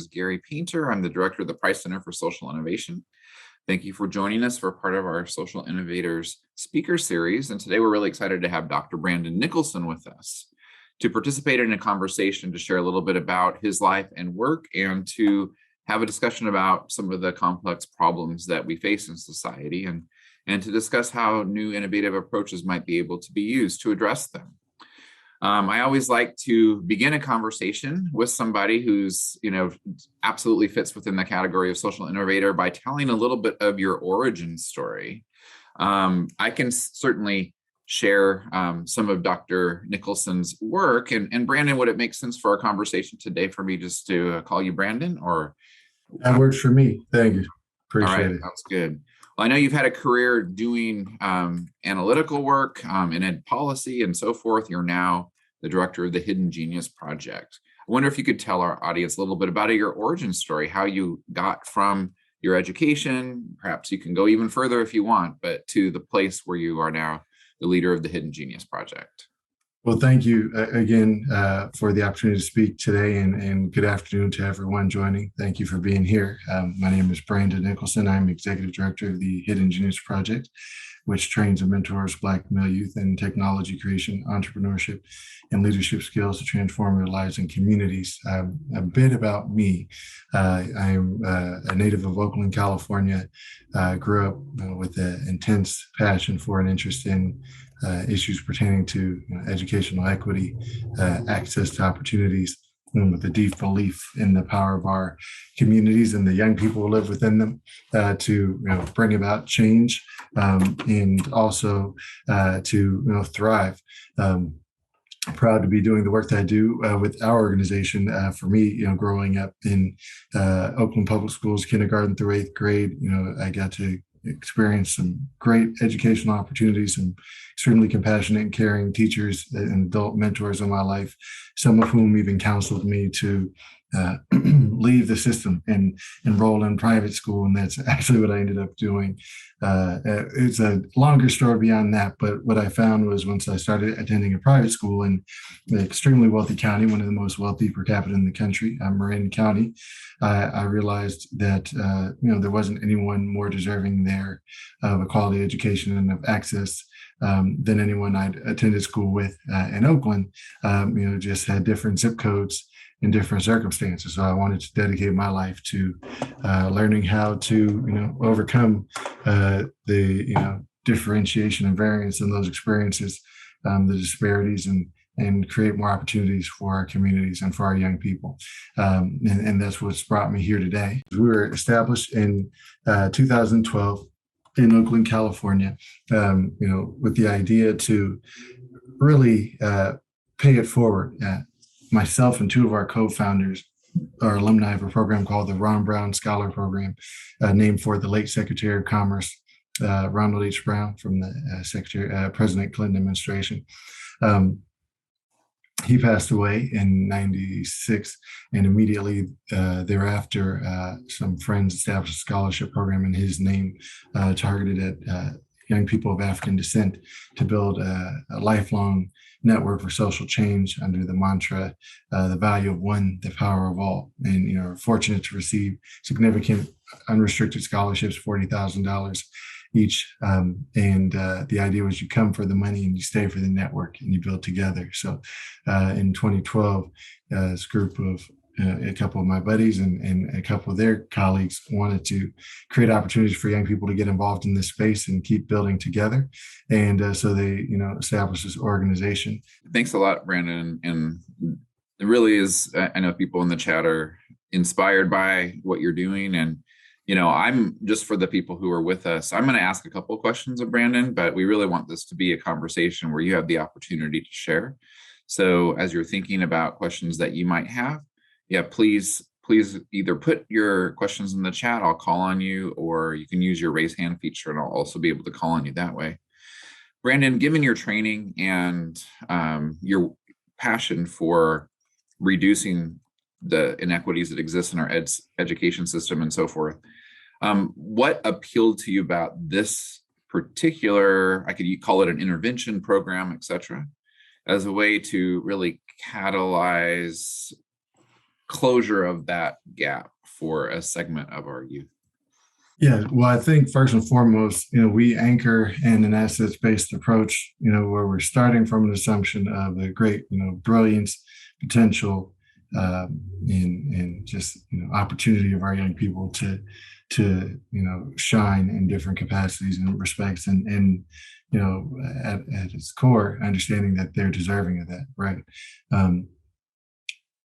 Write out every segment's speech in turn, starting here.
is Gary Painter. I'm the director of the Price Center for Social Innovation. Thank you for joining us for part of our Social Innovators speaker series. And today we're really excited to have Dr. Brandon Nicholson with us to participate in a conversation to share a little bit about his life and work and to have a discussion about some of the complex problems that we face in society and to discuss how new innovative approaches might be able to be used to address them. I always like to begin a conversation with somebody who's, absolutely fits within the category of social innovator by telling a little bit of your origin story. I can certainly share some of Dr. Nicholson's work. And Brandon, would it make sense for our conversation today for me just to call you Brandon? Or that works for me. Thank you. Appreciate it. Sounds good. Well, I know you've had a career doing analytical work in ed policy and so forth. You're now the director of the Hidden Genius Project. I wonder if you could tell our audience a little bit about your origin story, how you got from your education. Perhaps you can go even further if you want, but to the place where you are now the leader of the Hidden Genius Project. Well, thank you again for the opportunity to speak today, and good afternoon to everyone joining. Thank you for being here. My name is Brandon Nicholson. I'm Executive Director of the Hidden Genius Project, which trains and mentors Black male youth in technology creation, entrepreneurship, and leadership skills to transform their lives and communities. A bit about me. I'm a native of Oakland, California. Grew up with an intense passion for and interest in issues pertaining to educational equity, access to opportunities, and with a deep belief in the power of our communities and the young people who live within them to bring about change and also to thrive. Proud to be doing the work that I do with our organization. For me, growing up in Oakland public schools, kindergarten through 8th grade, I got to experience some great educational opportunities, some extremely compassionate and caring teachers and adult mentors in my life, some of whom even counseled me to leave the system and enroll in private school. And that's actually what I ended up doing. It's a longer story beyond that, but what I found was once I started attending a private school in an extremely wealthy county, one of the most wealthy per capita in the country, Marin County, I realized that there wasn't anyone more deserving there of a quality education and of access than anyone I'd attended school with in Oakland. Just had different zip codes in different circumstances. So I wanted to dedicate my life to learning how to, overcome the differentiation and variance in those experiences, the disparities, and create more opportunities for our communities and for our young people. And that's what's brought me here today. We were established in 2012 in Oakland, California, with the idea to really pay it forward. Myself and two of our co-founders are alumni of a program called the Ron Brown Scholar Program, named for the late Secretary of Commerce, Ronald H. Brown, from the President Clinton administration. He passed away in '96, and immediately thereafter, some friends established a scholarship program in his name targeted at young people of African descent to build a lifelong network for social change under the mantra, the value of one, the power of all. And, are fortunate to receive significant unrestricted scholarships, $40,000 each. And the idea was you come for the money and you stay for the network and you build together. So in 2012, this group of a couple of my buddies and a couple of their colleagues wanted to create opportunities for young people to get involved in this space and keep building together. And so they, established this organization. Thanks a lot, Brandon. And it really is, I know people in the chat are inspired by what you're doing. And, I'm just, for the people who are with us, I'm going to ask a couple of questions of Brandon, but we really want this to be a conversation where you have the opportunity to share. So as you're thinking about questions that you might have, please either put your questions in the chat, I'll call on you, or you can use your raise hand feature and I'll also be able to call on you that way. Brandon, given your training and your passion for reducing the inequities that exist in our education system and so forth, what appealed to you about this particular, I could call it an intervention program, et cetera, as a way to really catalyze closure of that gap for a segment of our youth? Yeah, well, I think first and foremost, we anchor in an assets-based approach, where we're starting from an assumption of a great, brilliance, potential, and just opportunity of our young people to shine in different capacities and respects, and at its core, understanding that they're deserving of that, right?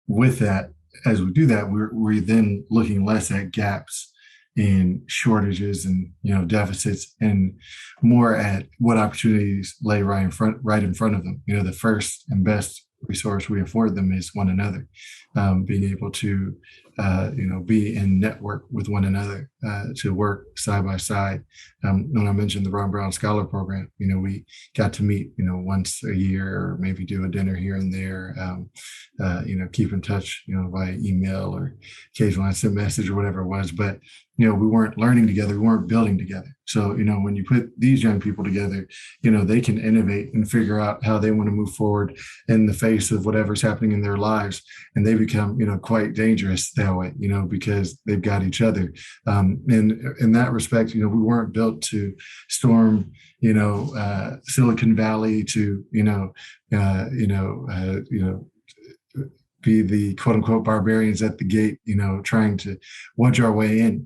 With that, as we do that, we're then looking less at gaps in shortages and deficits, and more at what opportunities lay right in front of them. The first and best resource we afford them is one another. Being able to be in network with one another, to work side by side. When I mentioned the Ron Brown Scholar Program, we got to meet once a year, or maybe do a dinner here and there. Keep in touch via email or occasionally send message or whatever it was, but we weren't learning together, we weren't building together. So when you put these young people together, they can innovate and figure out how they want to move forward in the face of whatever's happening in their lives, and they become quite dangerous that way, because they've got each other. And in that respect, we weren't built to storm Silicon Valley, to be the quote unquote barbarians at the gate, trying to wedge our way in.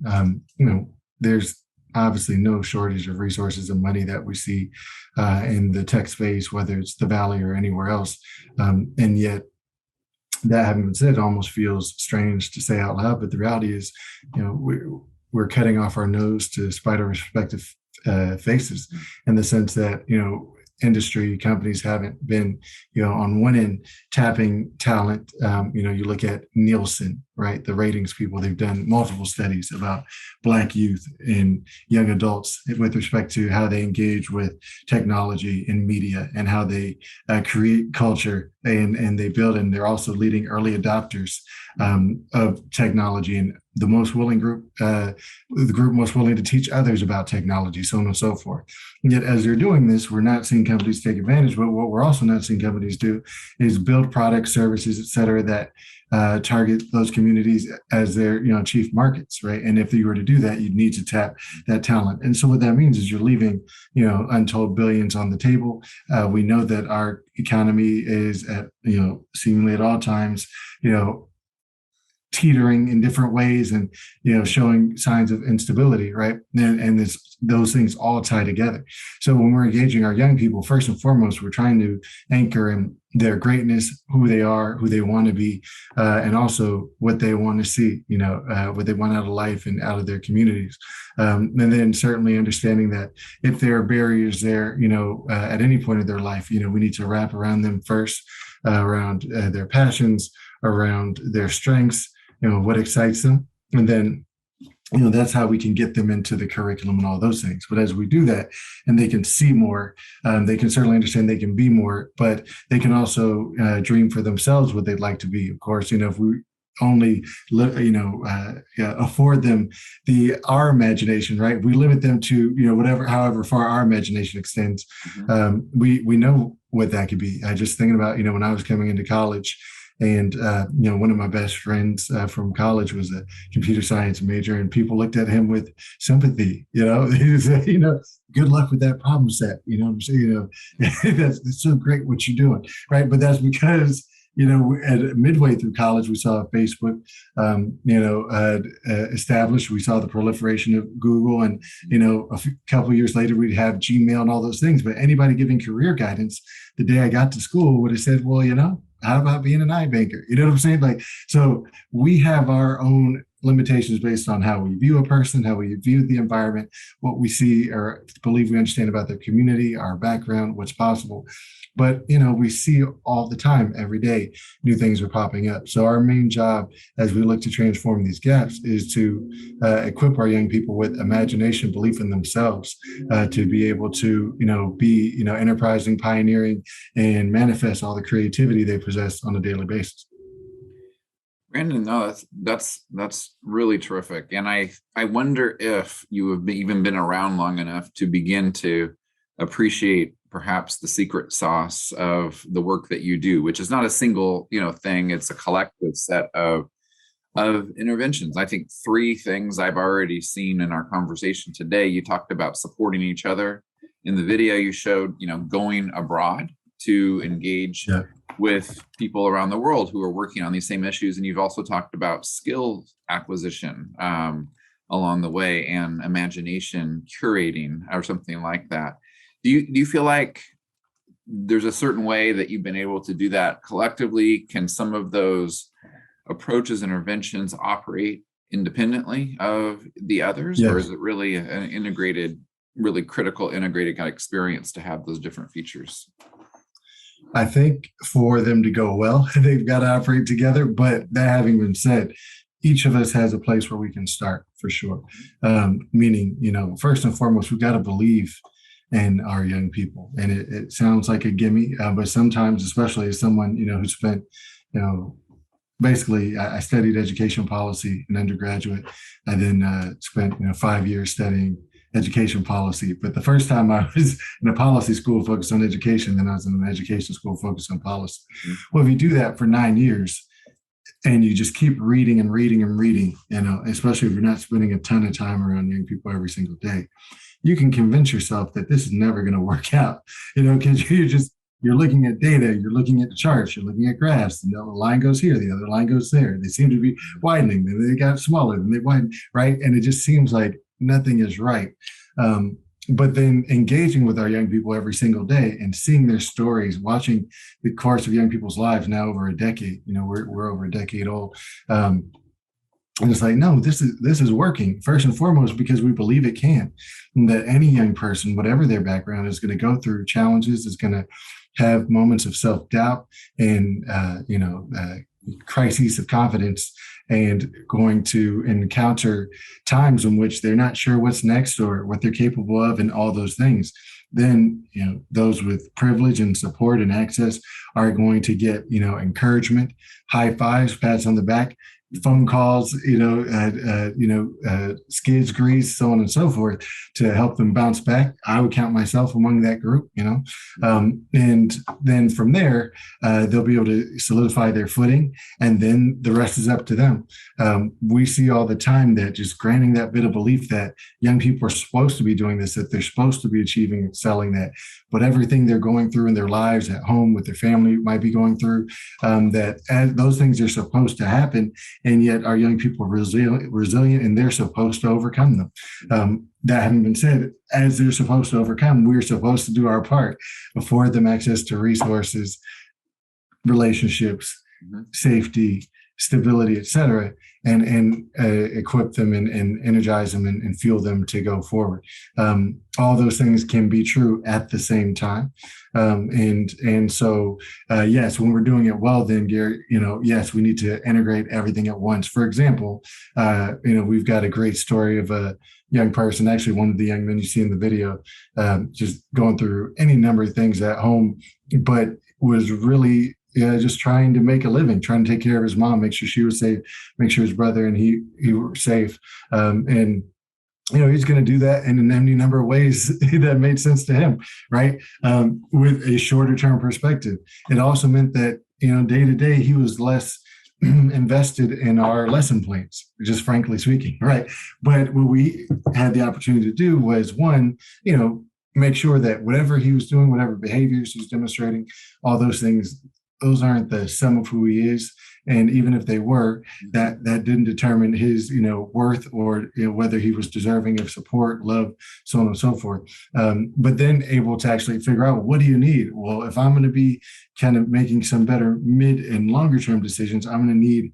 There's obviously no shortage of resources and money that we see in the tech space, whether it's the Valley or anywhere else. And yet, that having been said, it almost feels strange to say out loud, but the reality is, we're cutting off our nose to spite our respective faces, in the sense that, industry companies haven't been, on one end tapping talent. You look at Nielsen, right? The ratings people, they've done multiple studies about Black youth and young adults with respect to how they engage with technology and media, and how they create culture, and they build, and they're also leading early adopters of technology, and the most willing group, the group most willing to teach others about technology, so on and so forth. And yet, as they're doing this, we're not seeing companies take advantage, but what we're also not seeing companies do is build products, services, et cetera, that target those communities as their chief markets, right? And if you were to do that, you'd need to tap that talent. And so what that means is you're leaving untold billions on the table. We know that our economy is at seemingly at all times teetering in different ways, and showing signs of instability, right? And those things all tie together. So when we're engaging our young people, first and foremost, we're trying to anchor in their greatness, who they are, who they want to be, and also what they want to see, what they want out of life and out of their communities. And then certainly understanding that if there are barriers there, at any point of their life, we need to wrap around them first, around their passions, around their strengths, what excites them. And then, that's how we can get them into the curriculum and all those things. But as we do that, and they can see more, they can certainly understand they can be more, but they can also dream for themselves what they'd like to be. Of course, if we only afford them our imagination, right? We limit them to however far our imagination extends. Mm-hmm. We know what that could be. I just thinking about when I was coming into college, and one of my best friends from college was a computer science major, and people looked at him with sympathy. He said, good luck with that problem set. That's so great what you're doing, right? But that's because at midway through college, we saw Facebook, established. We saw the proliferation of Google, and couple of years later, we'd have Gmail and all those things. But anybody giving career guidance the day I got to school would have said, well, how about being an iBanker? You know what I'm saying? So we have our own limitations based on how we view a person, how we view the environment, what we see or believe we understand about their community, our background, what's possible. But, we see all the time, every day, new things are popping up. So our main job as we look to transform these gaps is to equip our young people with imagination, belief in themselves, to be able to, be, enterprising, pioneering, and manifest all the creativity they possess on a daily basis. Brandon, no, that's really terrific. And I wonder if you have even been around long enough to begin to appreciate perhaps the secret sauce of the work that you do, which is not a single, thing. It's a collective set of of interventions. I think three things I've already seen in our conversation today. You talked about supporting each other. In the video you showed, going abroad to engage with people around the world who are working on these same issues. And you've also talked about skill acquisition along the way, and imagination curating or something like that. Do you feel like there's a certain way that you've been able to do that collectively? Can some of those approaches, interventions operate independently of the others? Or is it really an integrated, really critical integrated kind of experience to have those different features? I think for them to go well, they've got to operate together. But that having been said, each of us has a place where we can start for sure. Meaning, first and foremost, we've got to believe in our young people. And it sounds like a gimme, but sometimes, especially as someone, who spent, basically, I studied education policy in undergraduate. I then spent 5 years studying education policy. But the first time I was in a policy school focused on education, then I was in an education school focused on policy. Mm-hmm. Well, if you do that for 9 years and you just keep reading and reading and reading, especially if you're not spending a ton of time around young people every single day, you can convince yourself that this is never going to work out, because you're looking at data, you're looking at the charts, you're looking at graphs, and the line goes here, the other line goes there. They seem to be widening, then they got smaller, then they widen, right? And it just seems like nothing is right. But then engaging with our young people every single day and seeing their stories, watching the course of young people's lives now over a decade, we're over a decade old. And it's like, no, this is working first and foremost because we believe it can, and that any young person, whatever their background, is going to go through challenges, is going to have moments of self-doubt and, crises of confidence, and going to encounter times in which they're not sure what's next or what they're capable of and all those things. Then, those with privilege and support and access are going to get, encouragement, high fives, pats on the back, phone calls, skids, grease, so on and so forth, to help them bounce back. I would count myself among that group, and then from there, they'll be able to solidify their footing, and then the rest is up to them. We see all the time that just granting that bit of belief that young people are supposed to be doing this, that they're supposed to be achieving, excelling, that but everything they're going through in their lives at home with their family might be going through, that those things are supposed to happen. And yet our young people are resilient, and they're supposed to overcome them. That having been said, as they're supposed to overcome, we're supposed to do our part, afford them access to resources, relationships, safety, stability, et cetera, and equip them and energize them and fuel them to go forward. All those things can be true at the same time. So yes, when we're doing it well, then Gary, yes, we need to integrate everything at once. For example, we've got a great story of a young person, actually one of the young men you see in the video, just going through any number of things at home, but was really just trying to make a living, trying to take care of his mom, make sure she was safe, make sure his brother and he were safe. And he's going to do that in any number of ways that made sense to him, right? With a shorter term perspective. It also meant that, day to day, he was less invested in our lesson plans, just frankly speaking, right? But what we had the opportunity to do was, one, make sure that whatever he was doing, whatever behaviors he was demonstrating, all those things, those aren't the sum of who he is. And even if they were, that didn't determine his, worth or whether he was deserving of support, love, so on and so forth. But then able to actually figure out, what do you need? Well, if I'm going to be kind of making some better mid and longer term decisions, I'm going to need,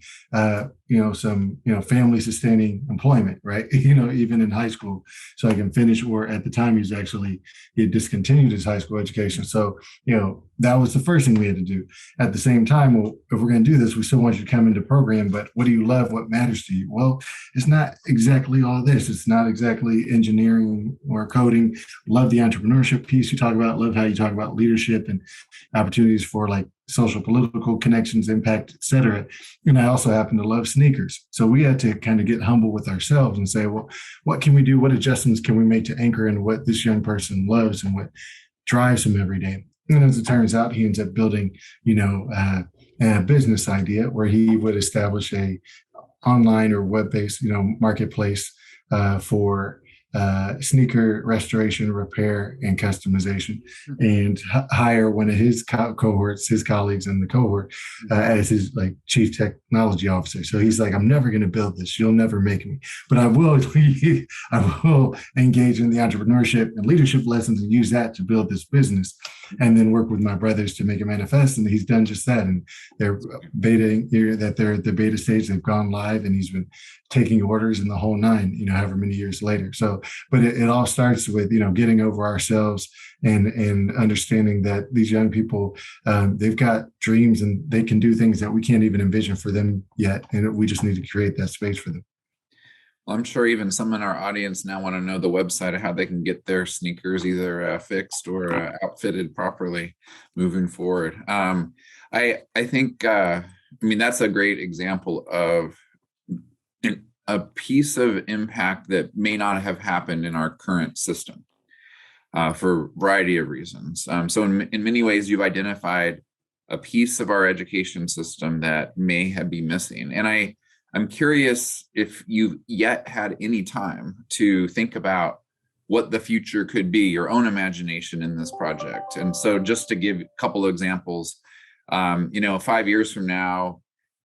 some, family sustaining employment, right? Even in high school, so I can finish. Or at the time, he had discontinued his high school education. So, that was the first thing we had to do. At the same time, well, if we're going to do this, we still want you to come into program, but what do you love? What matters to you? Well, it's not exactly all this. It's not exactly engineering or coding. Love the entrepreneurship piece you talk about. Love how you talk about leadership and opportunities for like social political connections, impact, et cetera. And I also happen to love sneakers. So we had to kind of get humble with ourselves and say, well, what can we do? What adjustments can we make to anchor in what this young person loves and what drives him every day? And as it turns out, he ends up building, a business idea where he would establish a online or web-based, marketplace for sneaker restoration, repair, and customization, and hire one of his cohorts, his colleagues in the cohort, as his like chief technology officer. So he's like, I'm never going to build this. You'll never make me, but I will. I will engage in the entrepreneurship and leadership lessons and use that to build this business, and then work with my brothers to make it manifest. And he's done just that. And they're betaing that they're at the beta stage. They've gone live, and he's been taking orders in the whole nine, however many years later. So, but it all starts with, getting over ourselves and understanding that these young people, they've got dreams and they can do things that we can't even envision for them yet. And we just need to create that space for them. Well, I'm sure even some in our audience now want to know the website of how they can get their sneakers either fixed or outfitted properly moving forward. I think, that's a great example of a piece of impact that may not have happened in our current system for a variety of reasons. So in many ways, you've identified a piece of our education system that may be missing. And I'm curious if you've yet had any time to think about what the future could be, your own imagination in this project. And so just to give a couple of examples, 5 years from now,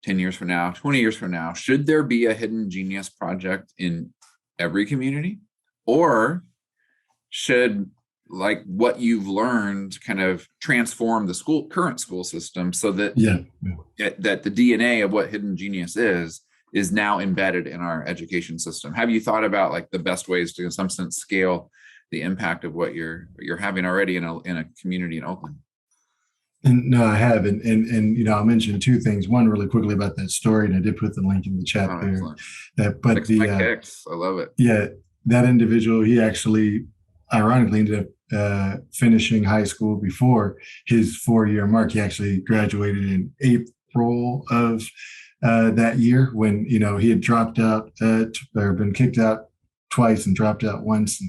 10 years from now, 20 years from now, should there be a hidden genius project in every community? Or should like what you've learned kind of transform the current school system so that, that the DNA of what hidden genius is now embedded in our education system? Have you thought about like the best ways to in some sense scale the impact of what you're having already in a community in Oakland? And no, I have. And I'll mention two things. One really quickly about that story, and I did put the link in the chat there. I love it. Yeah, that individual, he actually ironically ended up finishing high school before his 4-year mark. He actually graduated in April of that year when, he had dropped out or been kicked out twice and dropped out once.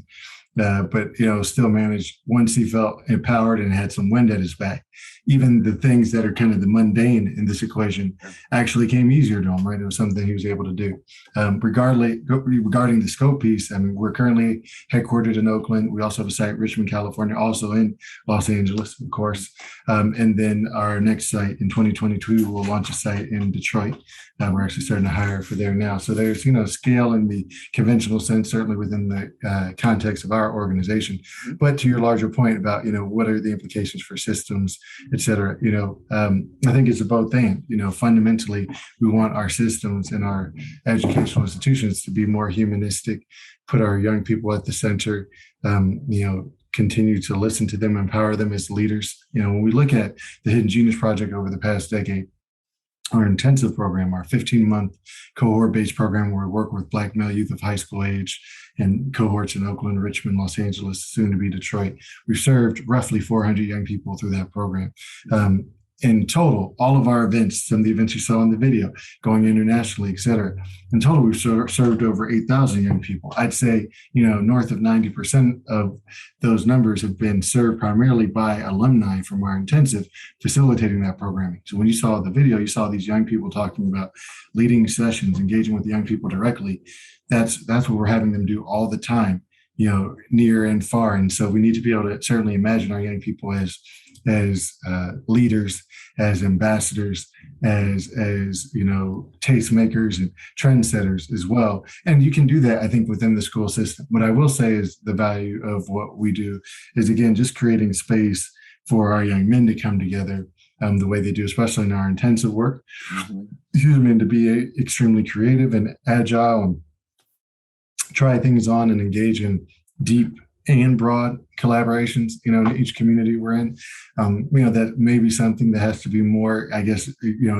But still managed, once he felt empowered and had some wind at his back, even the things that are kind of the mundane in this equation actually came easier to him, right? It was something he was able to do. Regarding the scope piece, we're currently headquartered in Oakland. We also have a site in Richmond, California, also in Los Angeles, of course. And then our next site in 2022, we'll launch a site in Detroit. We're actually starting to hire for there now. So there's, scale in the conventional sense, certainly within the context of our organization. But to your larger point about, what are the implications for systems, et cetera, I think it's a both and, fundamentally, we want our systems and our educational institutions to be more humanistic, put our young people at the center, continue to listen to them, empower them as leaders. When we look at the Hidden Genius Project over the past decade, our intensive program, our 15-month cohort-based program where we work with Black male youth of high school age and cohorts in Oakland, Richmond, Los Angeles, soon to be Detroit. We've served roughly 400 young people through that program. In total, all of our events, some of the events you saw in the video, going internationally, et cetera, in total, we've served over 8,000 young people. I'd say, north of 90% of those numbers have been served primarily by alumni from our intensive facilitating that programming. So when you saw the video, you saw these young people talking about leading sessions, engaging with young people directly. That's what we're having them do all the time, near and far. And so we need to be able to certainly imagine our young people as leaders, as ambassadors, as tastemakers and trendsetters as well. And you can do that, I think, within the school system. What I will say is the value of what we do is, again, just creating space for our young men to come together the way they do, especially in our intensive work, to be extremely creative and agile and try things on and engage in deep and broad collaborations, in each community we're in. That may be something that has to be more, I guess,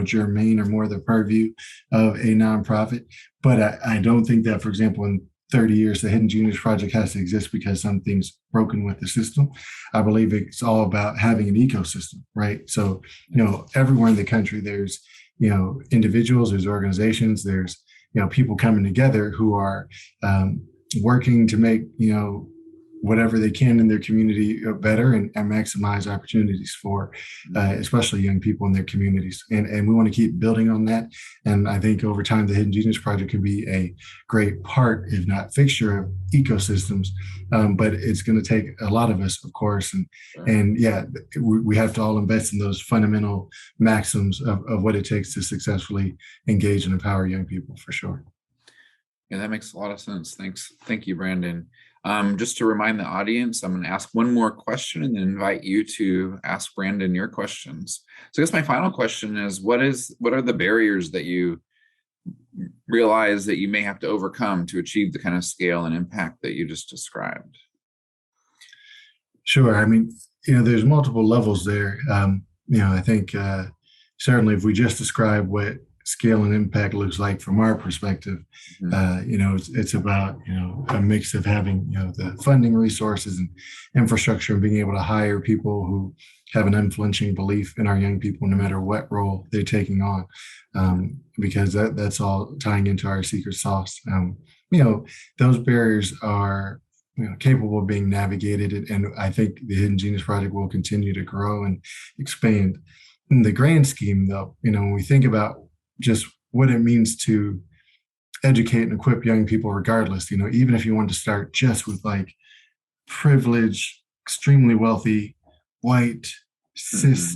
germane or more the purview of a nonprofit. But I don't think that, for example, in 30 years, the Hidden Genius Project has to exist because something's broken with the system. I believe it's all about having an ecosystem, right? So, everywhere in the country, there's, individuals, there's organizations, there's, people coming together who are working to make, whatever they can in their community better and maximize opportunities for especially young people in their communities. And we want to keep building on that. And I think over time, the Hidden Genius Project can be a great part, if not fixture, of ecosystems. But it's going to take a lot of us, of course. And yeah, we have to all invest in those fundamental maxims of what it takes to successfully engage and empower young people, for sure. Yeah, that makes a lot of sense. Thanks. Thank you, Brandon. Just to remind the audience, I'm going to ask one more question and then invite you to ask Brandon your questions. So I guess my final question is, what are the barriers that you realize that you may have to overcome to achieve the kind of scale and impact that you just described? Sure. I mean, there's multiple levels there. I think certainly if we just describe what scale and impact looks like from our perspective, it's about a mix of having the funding resources and infrastructure and being able to hire people who have an unflinching belief in our young people no matter what role they're taking on, because that's all tying into our secret sauce. Those barriers are capable of being navigated, and I think the Hidden Genius Project will continue to grow and expand. In the grand scheme, though, when we think about just what it means to educate and equip young people regardless, even if you want to start just with like privileged, extremely wealthy, white, cis,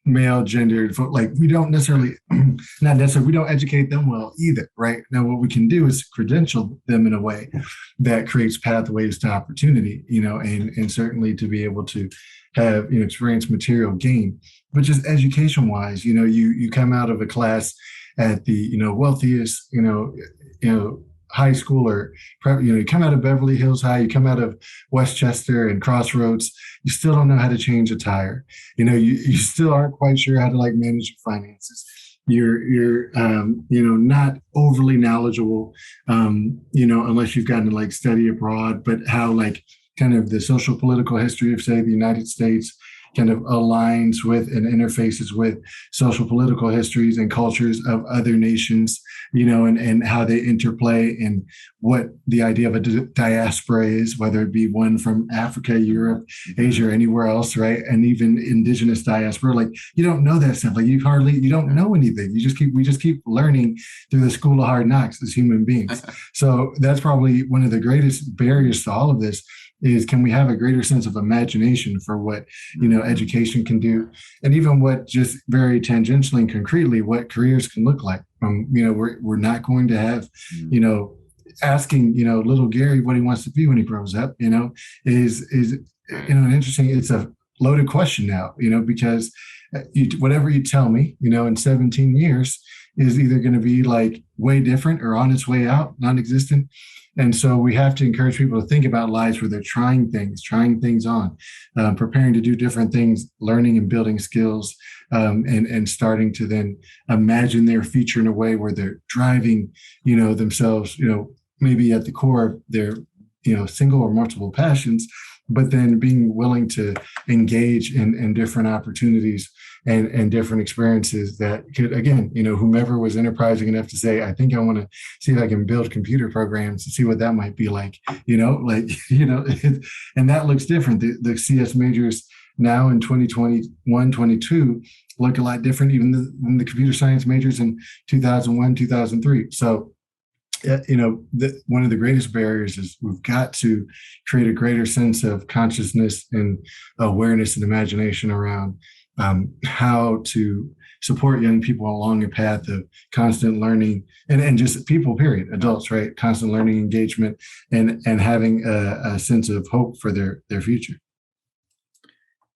male gendered, like we don't necessarily, we don't educate them well either, right? Now, what we can do is credential them in a way that creates pathways to opportunity, and certainly to be able to have, experience material gain. But just education wise, you come out of a class at the wealthiest high school, or you come out of Beverly Hills High, you come out of Westchester and Crossroads, you still don't know how to change a tire. You still aren't quite sure how to like manage your finances. You're not overly knowledgeable, unless you've gotten to like study abroad, but how like kind of the social political history of, say, the United States kind of aligns with and interfaces with social political histories and cultures of other nations, and how they interplay, and what the idea of a diaspora is, whether it be one from Africa, Europe, Asia, or anywhere else, right? And even indigenous diaspora, like you don't know that stuff. Like you don't know anything. We just keep learning through the school of hard knocks as human beings. So that's probably one of the greatest barriers to all of this. Is can we have a greater sense of imagination for what education can do, and even what just very tangentially and concretely what careers can look like. We're not going to have asking little Gary what he wants to be when he grows up. Is an interesting. It's a loaded question now. Because whatever you tell me, in 17 years is either going to be like way different or on its way out, non-existent. And so we have to encourage people to think about lives where they're trying things on, preparing to do different things, learning and building skills, and starting to then imagine their future in a way where they're driving, themselves, maybe at the core of their, single or multiple passions, but then being willing to engage in different opportunities and different experiences that could, again, whomever was enterprising enough to say, I think I want to see if I can build computer programs and see what that might be like, and that looks different. The CS majors now in 2021, 22 look a lot different even than the computer science majors in 2001, 2003. So one of the greatest barriers is we've got to create a greater sense of consciousness and awareness and imagination around how to support young people along a path of constant learning and just people, period, adults, right? Constant learning, engagement, and having a sense of hope for their future.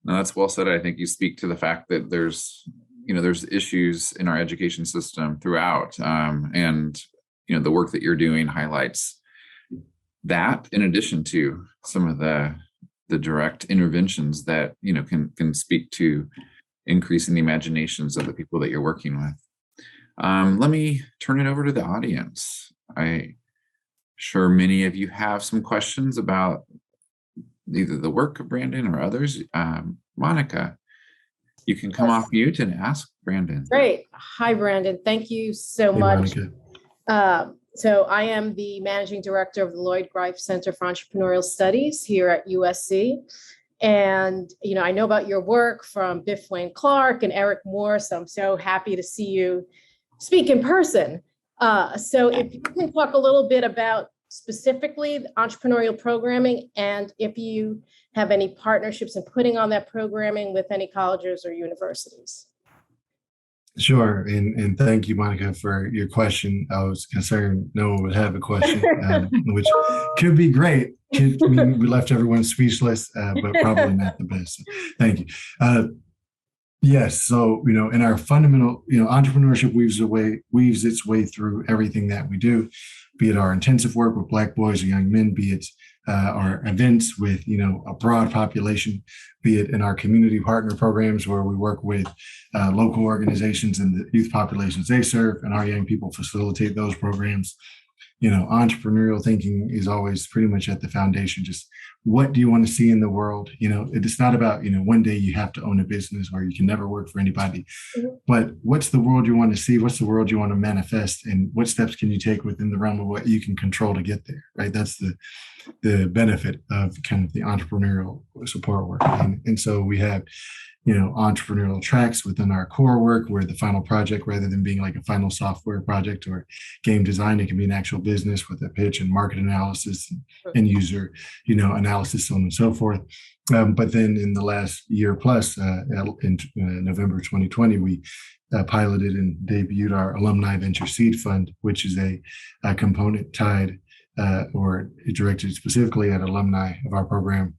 No, that's well said. I think you speak to the fact that there's issues in our education system throughout, and the work that you're doing highlights that, in addition to some of the direct interventions that can speak to increasing the imaginations of the people that you're working with. Let me turn it over to the audience. I'm sure many of you have some questions about either the work of Brandon or others. Monica, you can come off mute and ask Brandon. Great. Hi, Brandon. Thank you so much. Monica. So I am the managing director of the Lloyd Greif Center for Entrepreneurial Studies here at USC. And, I know about your work from Biff Wayne Clark and Eric Moore, so I'm so happy to see you speak in person. So if you can talk a little bit about specifically the entrepreneurial programming, and if you have any partnerships in putting on that programming with any colleges or universities. Sure. And thank you, Monica, for your question. I was concerned no one would have a question, which could be great. We left everyone speechless, but probably not the best. So thank you. Yes. So, in our fundamental, entrepreneurship weaves its way through everything that we do, be it our intensive work with Black boys or young men, be it our events with, a broad population, be it in our community partner programs where we work with local organizations and the youth populations they serve, and our young people facilitate those programs. Entrepreneurial thinking is always pretty much at the foundation. Just what do you want to see in the world? It's not about, one day you have to own a business or you can never work for anybody, but what's the world you want to see? What's the world you want to manifest? And what steps can you take within the realm of what you can control to get there, right? That's the benefit of kind of the entrepreneurial support work. And so we have, entrepreneurial tracks within our core work where the final project, rather than being like a final software project or game design, it can be an actual business with a pitch and market analysis and user, analysis, so on and so forth. But then in the last year plus, in November 2020, we piloted and debuted our Alumni Venture Seed Fund, which is a component tied or directed specifically at alumni of our program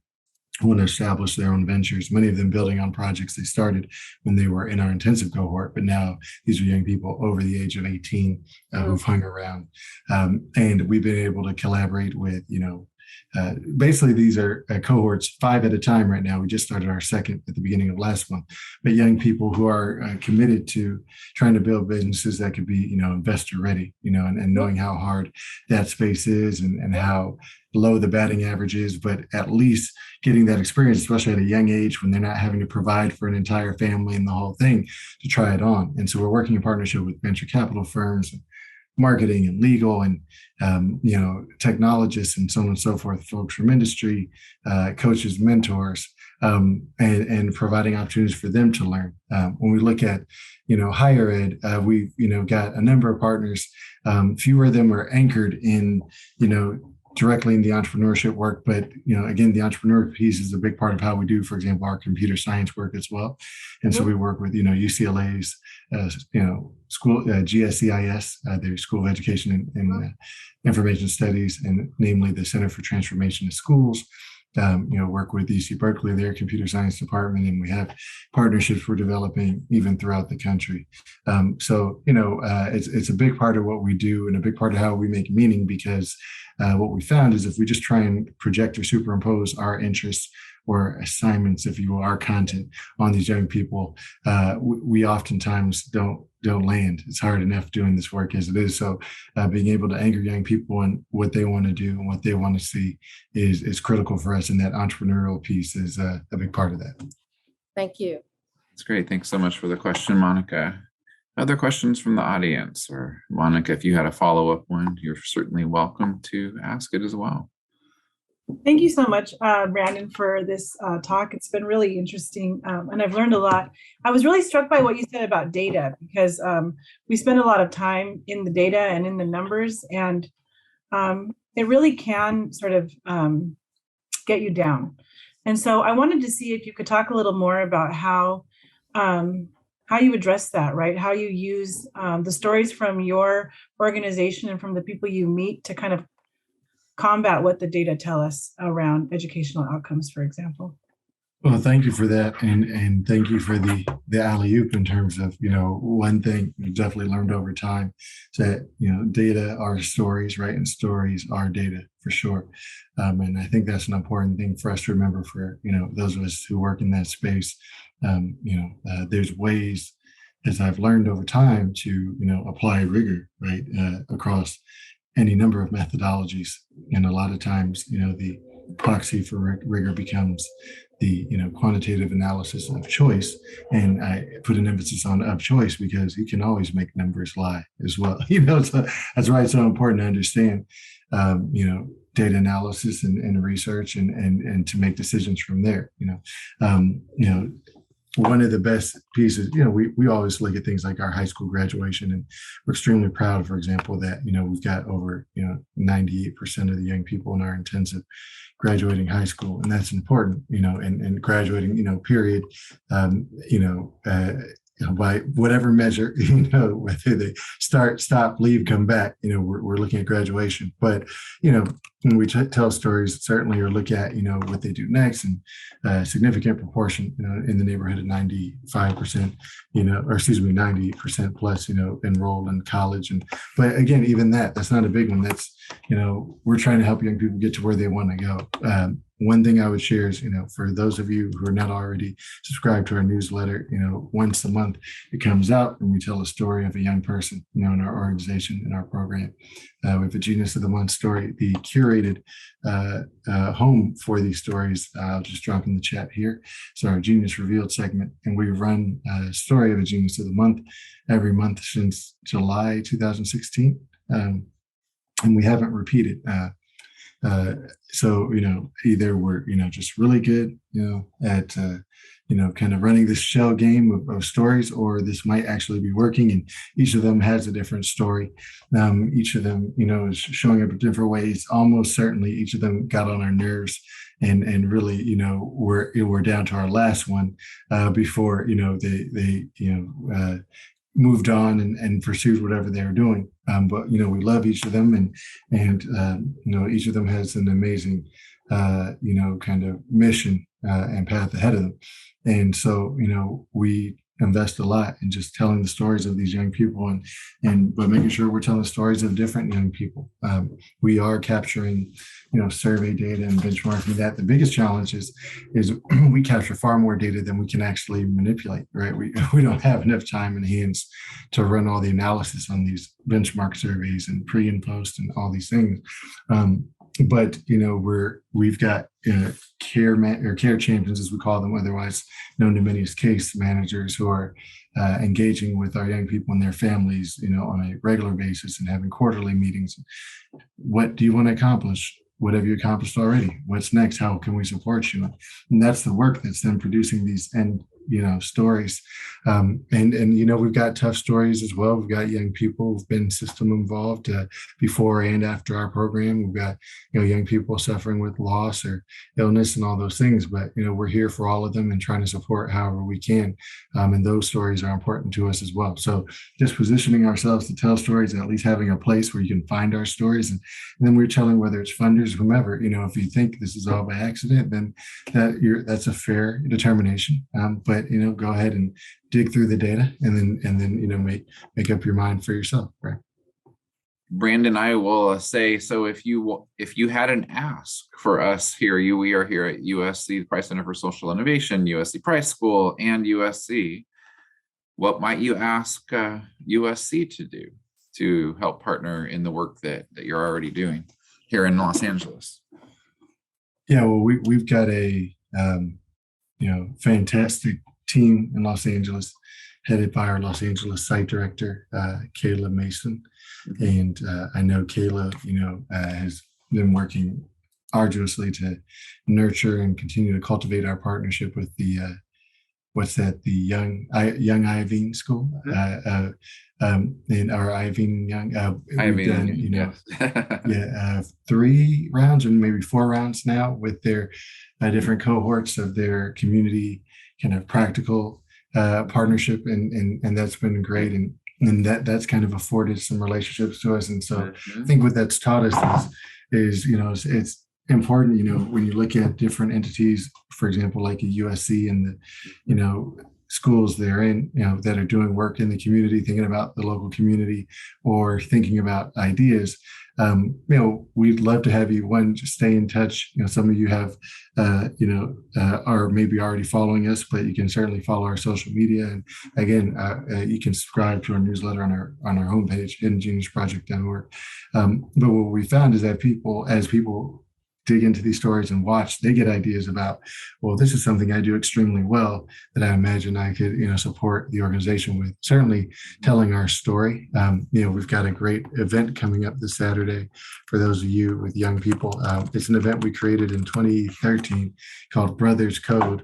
who want to establish their own ventures, many of them building on projects they started when they were in our intensive cohort. But now these are young people over the age of 18 who've hung around. And we've been able to collaborate with, basically these are cohorts 5 at a time right now. We just started our second at the beginning of last month, but young people who are committed to trying to build businesses that could be, investor ready, and knowing how hard that space is and how low the batting average is, but at least getting that experience, especially at a young age when they're not having to provide for an entire family and the whole thing, to try it on. And so we're working in partnership with venture capital firms, marketing and legal and, technologists and so on and so forth, folks from industry, coaches, mentors, and providing opportunities for them to learn. When we look at, higher ed, we've, got a number of partners. Fewer of them are anchored in, directly in the entrepreneurship work. But, again, the entrepreneur piece is a big part of how we do, for example, our computer science work as well. And so we work with, UCLA's, school, GSEIS, their School of Education and Information Studies, and namely the Center for Transformation of Schools. Work with UC Berkeley, their computer science department, and we have partnerships we're developing even throughout the country. It's a big part of what we do and a big part of how we make meaning, because what we found is if we just try and project or superimpose our interests or assignments, if you will, our content on these young people, we oftentimes don't land. It's hard enough doing this work as it is. So being able to anchor young people on what they want to do and what they want to see is critical for us. And that entrepreneurial piece is a big part of that. Thank you. That's great. Thanks so much for the question, Monica. Other questions from the audience? Or Monica, if you had a follow-up one, you're certainly welcome to ask it as well. Thank you so much, Brandon, for this talk. It's been really interesting, and I've learned a lot. I was really struck by what you said about data, because we spend a lot of time in the data and in the numbers, and it really can sort of get you down. And so I wanted to see if you could talk a little more about how you address that, right? How you use the stories from your organization and from the people you meet to kind of combat what the data tell us around educational outcomes, for example. Well, thank you for that. And thank you for the alley-oop in terms of, one thing we've definitely learned over time is that, data are stories, right? And stories are data for sure. And I think that's an important thing for us to remember for, those of us who work in that space. There's ways, as I've learned over time, to, apply rigor, right, across any number of methodologies. And a lot of times, the proxy for rigor becomes the quantitative analysis of choice. And I put an emphasis on of choice because you can always make numbers lie as well. So that's why it's so important to understand data analysis and research and to make decisions from there. One of the best pieces, we always look at things like our high school graduation, and we're extremely proud, for example, that we've got over 98% of the young people in our intensive graduating high school, and that's important, and graduating, period, by whatever measure, whether they start, stop, leave, come back, we're looking at graduation. But, when we tell stories, certainly, or look at, what they do next, and a significant proportion, in the neighborhood of 95%, 90% plus, enrolled in college. But again, even that's not a big one. That's, we're trying to help young people get to where they want to go. One thing I would share is, for those of you who are not already subscribed to our newsletter, once a month it comes out and we tell a story of a young person, in our organization, in our program. We have a Genius of the Month story, the curated home for these stories. I'll just drop in the chat here. So our Genius Revealed segment, and we run a story of a Genius of the Month every month since July 2016. And we haven't repeated. So, either we're, just really good, at, kind of running this shell game of stories, or this might actually be working. And each of them has a different story. Each of them, is showing up in different ways. Almost certainly each of them got on our nerves, and really, we're down to our last one before, they moved on and pursued whatever they were doing. But we love each of them, and each of them has an amazing kind of mission and path ahead of them. And so we invest a lot in just telling the stories of these young people, but making sure we're telling stories of different young people. We are capturing survey data and benchmarking that. The biggest challenge is we capture far more data than we can actually manipulate, right? We don't have enough time and hands to run all the analysis on these benchmark surveys and pre and post and all these things. But we've got care champions, as we call them, otherwise known to many as case managers, who are engaging with our young people and their families, on a regular basis, and having quarterly meetings. What do you want to accomplish? What have you accomplished already? What's next? How can we support you? And that's the work that's then producing these end stories. And we've got tough stories as well. We've got young people who've been system involved before and after our program. We've got young people suffering with loss or illness and all those things. But we're here for all of them and trying to support however we can. And those stories are important to us as well. So just positioning ourselves to tell stories, and at least having a place where you can find our stories, and then we're telling, whether it's funders, whomever, if you think this is all by accident, then that's a fair determination. But go ahead and dig through the data, and then make up your mind for yourself, right? Brandon, I will say, so if you had an ask for us here, we are here at USC, the Price Center for Social Innovation, USC Price School, and USC. What might you ask USC to do to help partner in the work that you're already doing here in Los Angeles? Yeah, well, we've got a fantastic team in Los Angeles, headed by our Los Angeles site director, Kayla Mason. And I know Kayla, has been working arduously to nurture and continue to cultivate our partnership with the Young Iveen School, in our Iveen Young. We've done, 3 rounds or maybe 4 rounds now with their different cohorts of their community kind of practical partnership, and that's been great, and that's kind of afforded some relationships to us. And so I think what that's taught us is it's important, when you look at different entities, for example, like a USC and the schools they're in, that are doing work in the community, thinking about the local community, or thinking about ideas. We'd love to have you, just stay in touch. Some of you have, are maybe already following us, but you can certainly follow our social media. And again, you can subscribe to our newsletter on our homepage, hiddengeniusproject.org. But what we found is that as people dig into these stories and watch, they get ideas about, well, this is something I do extremely well that I imagine I could, support the organization with. Certainly telling our story. We've got a great event coming up this Saturday for those of you with young people. It's an event we created in 2013 called Brothers Code.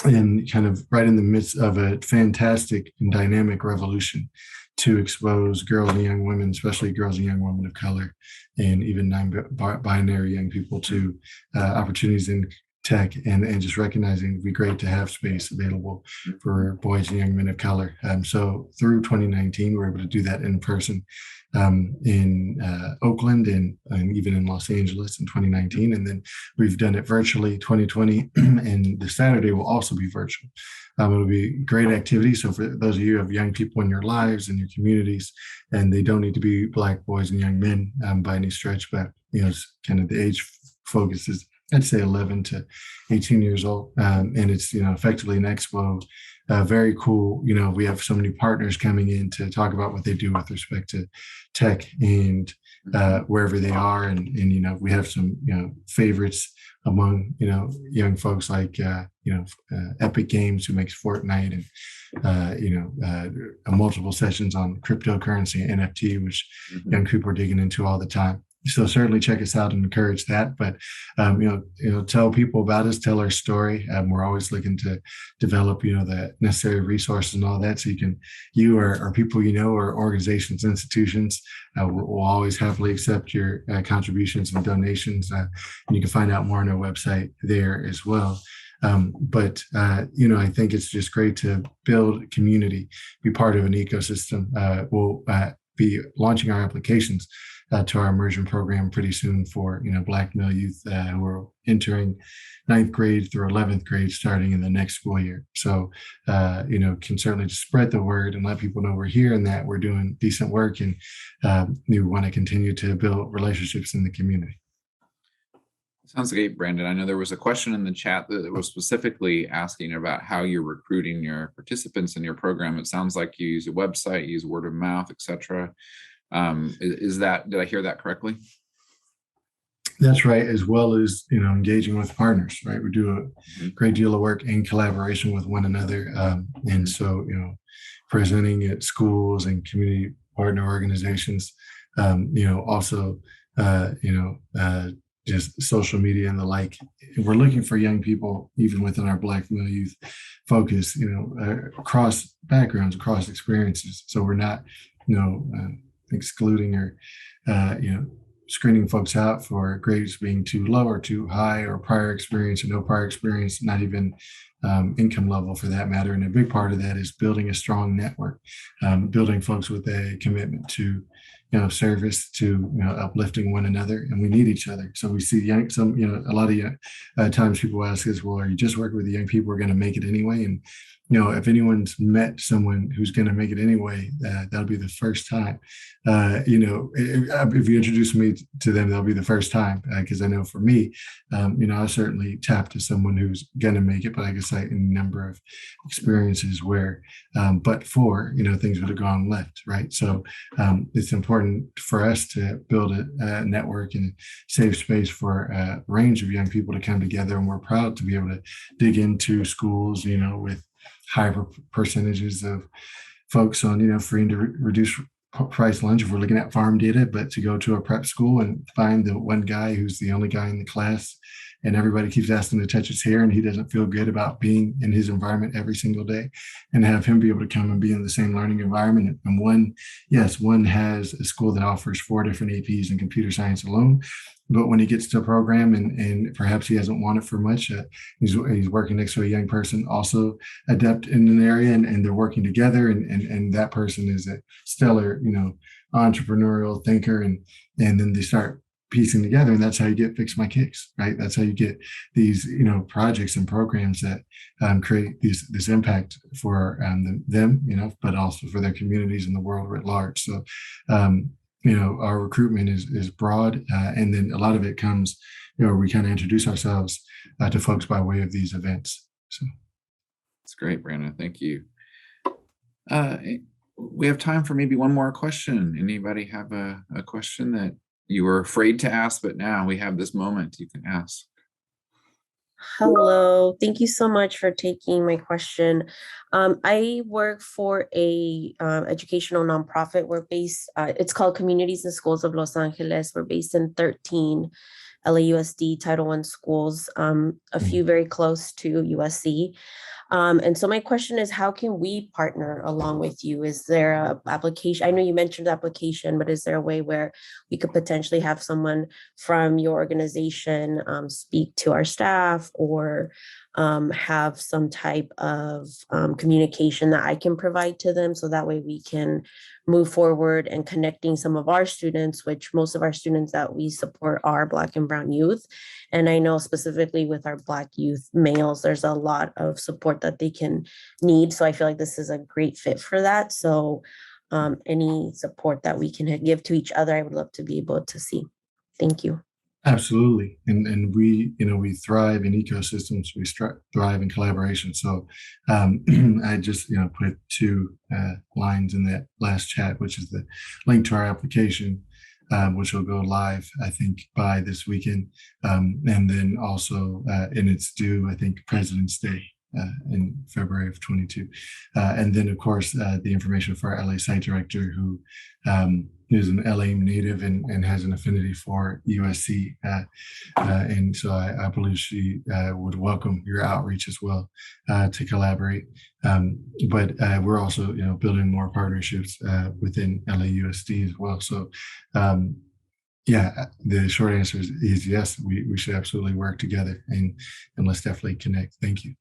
And kind of right in the midst of a fantastic and dynamic revolution to expose girls and young women, especially girls and young women of color, and even non-binary young people to opportunities in tech, and just recognizing it'd be great to have space available for boys and young men of color. So through 2019, we were able to do that in person in Oakland and even in Los Angeles in 2019. And then we've done it virtually 2020, and the Saturday will also be virtual. It'll be great activity. So for those of you who have young people in your lives and your communities, and they don't need to be Black boys and young men by any stretch, but it's kind of the age focus is, I'd say, 11 to 18 years old. And it's, effectively an expo. Very cool. We have so many partners coming in to talk about what they do with respect to tech and wherever they are. And we have some, favorites among, young folks like, Epic Games, who makes Fortnite, and, multiple sessions on cryptocurrency and NFT, which young people are digging into all the time. So certainly check us out and encourage that. But, tell people about us, tell our story. We're always looking to develop, the necessary resources and all that. So you or people, or organizations, institutions, we'll always happily accept your contributions and donations. And you can find out more on our website there as well. But I think it's just great to build community, be part of an ecosystem. We'll be launching our applications to our immersion program pretty soon for Black male youth who are entering 9th grade through 11th grade starting in the next school year. So can certainly just spread the word and let people know we're here and that we're doing decent work, and we want to continue to build relationships in the community. Sounds great, Brandon. I know there was a question in the chat that was specifically asking about how you're recruiting your participants in your program. It sounds like you use a website, you use word of mouth, etc. Did I hear that correctly? That's right, as well as engaging with partners. Right, we do a great deal of work in collaboration with one another, and so presenting at schools and community partner organizations. Also just social media and the like. We're looking for young people, even within our Black male youth focus, across backgrounds, across experiences. So we're not excluding or screening folks out for grades being too low or too high, or prior experience or no prior experience, not even income level for that matter. And a big part of that is building a strong network, building folks with a commitment to service, to uplifting one another, and we need each other. So we see a lot of times people ask us, well, are you just working with the young people who are going to make it anyway? And if anyone's met someone who's going to make it anyway, that'll be the first time. If you introduce me to them, that'll be the first time, because I know for me, I'll certainly tap to someone who's going to make it, but I can cite a number of experiences where, but for, things would have gone left, right? So it's important for us to build a network and a safe space for a range of young people to come together. And we're proud to be able to dig into schools, with high percentages of folks on, free and reduced price lunch if we're looking at farm data, but to go to a prep school and find the one guy who's the only guy in the class and everybody keeps asking to touch his hair and he doesn't feel good about being in his environment every single day, and have him be able to come and be in the same learning environment. And one has a school that offers 4 different APs in computer science alone. But when he gets to a program and perhaps he hasn't wanted for much, he's working next to a young person also adept in an area, and they're working together. And that person is a stellar, entrepreneurial thinker. And then they start piecing together. And that's how you get Fix My Kicks, right? That's how you get these, projects and programs that create this impact for them, but also for their communities and the world writ large. So, our recruitment is broad, and then a lot of it comes, we kind of introduce ourselves to folks by way of these events. So that's great, Brandon. Thank you. We have time for maybe one more question. Anybody have a question that you were afraid to ask, but now we have this moment you can ask. Hello, thank you so much for taking my question. I work for a educational nonprofit. We're based, it's called Communities and Schools of Los Angeles. We're based in 13 LAUSD Title I schools, a few very close to USC. And so my question is, how can we partner along with you? Is there a application? I know you mentioned the application, but is there a way where we could potentially have someone from your organization speak to our staff, or have some type of communication that I can provide to them, so that way we can move forward and connecting some of our students, which most of our students that we support are Black and Brown youth. And I know specifically with our Black youth males, there's a lot of support that they can need. So I feel like this is a great fit for that. So any support that we can give to each other, I would love to be able to see. Thank you. Absolutely. And we, we thrive in ecosystems, we thrive in collaboration. So I just, put two lines in that last chat, which is the link to our application, which will go live, I think, by this weekend. And then also, and it's due, I think, President's Day in February of 22. And then, of course, the information for our LA site director, who is an LA native and has an affinity for USC. And so I believe she would welcome your outreach as well to collaborate. But we're also, building more partnerships within LAUSD as well. So yeah, the short answer is yes, we should absolutely work together, and let's definitely connect. Thank you.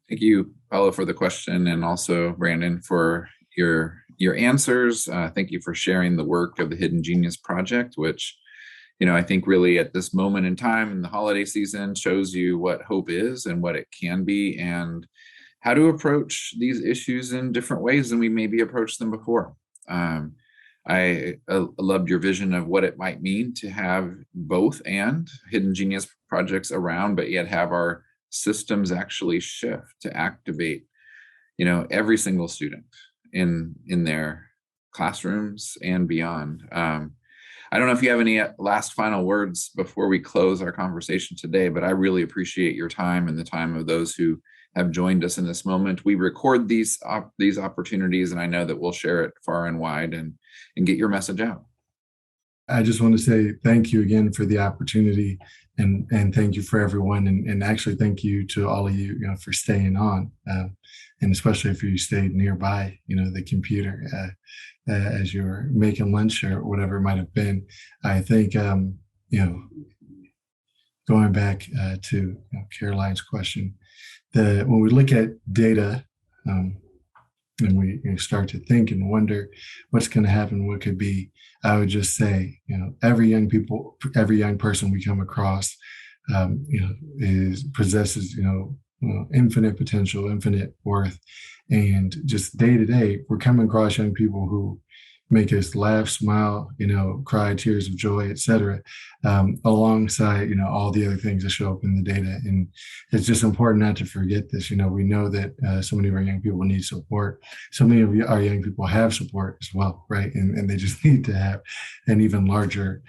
Thank you, Paolo, for the question, and also Brandon for your answers. Thank you for sharing the work of the Hidden Genius Project, which, I think really at this moment in time in the holiday season shows you what hope is and what it can be, and how to approach these issues in different ways than we maybe approached them before. I loved your vision of what it might mean to have both and Hidden Genius projects around, but yet have our systems actually shift to activate, every single student in their classrooms and beyond. I don't know if you have any last final words before we close our conversation today, but I really appreciate your time and the time of those who have joined us in this moment. We record these opportunities, and I know that we'll share it far and wide and get your message out. I just want to say thank you again for the opportunity, and thank you for everyone, and actually thank you to all of you, for staying on, and especially if you stayed nearby, the computer as you were making lunch or whatever it might have been. I think going back to Caroline's question, when we look at data, and we start to think and wonder what's going to happen, what could be, I would just say, every young person we come across, possesses, infinite potential, infinite worth. And just day to day, we're coming across young people who make us laugh, smile, cry tears of joy, etc., alongside, all the other things that show up in the data. And it's just important not to forget this. We know that so many of our young people need support. So many of our young people have support as well, right? And they just need to have an even larger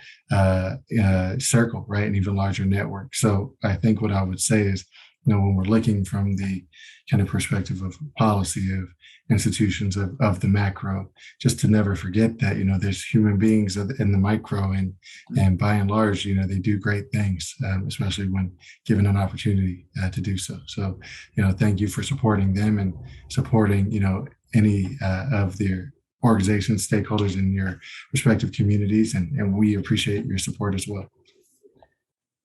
circle, right? An even larger network. So I think what I would say is, when we're looking from the kind of perspective of policy, of institutions, of the macro, just to never forget that, there's human beings in the micro, and by and large, they do great things, especially when given an opportunity to do so. So, thank you for supporting them and supporting, any of their organizations, stakeholders in your respective communities, and we appreciate your support as well.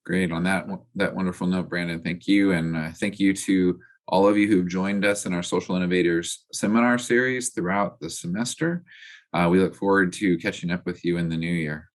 Great. On that wonderful note, Brandon, thank you. And thank you to all of you who've joined us in our Social Innovators seminar series throughout the semester. We look forward to catching up with you in the new year.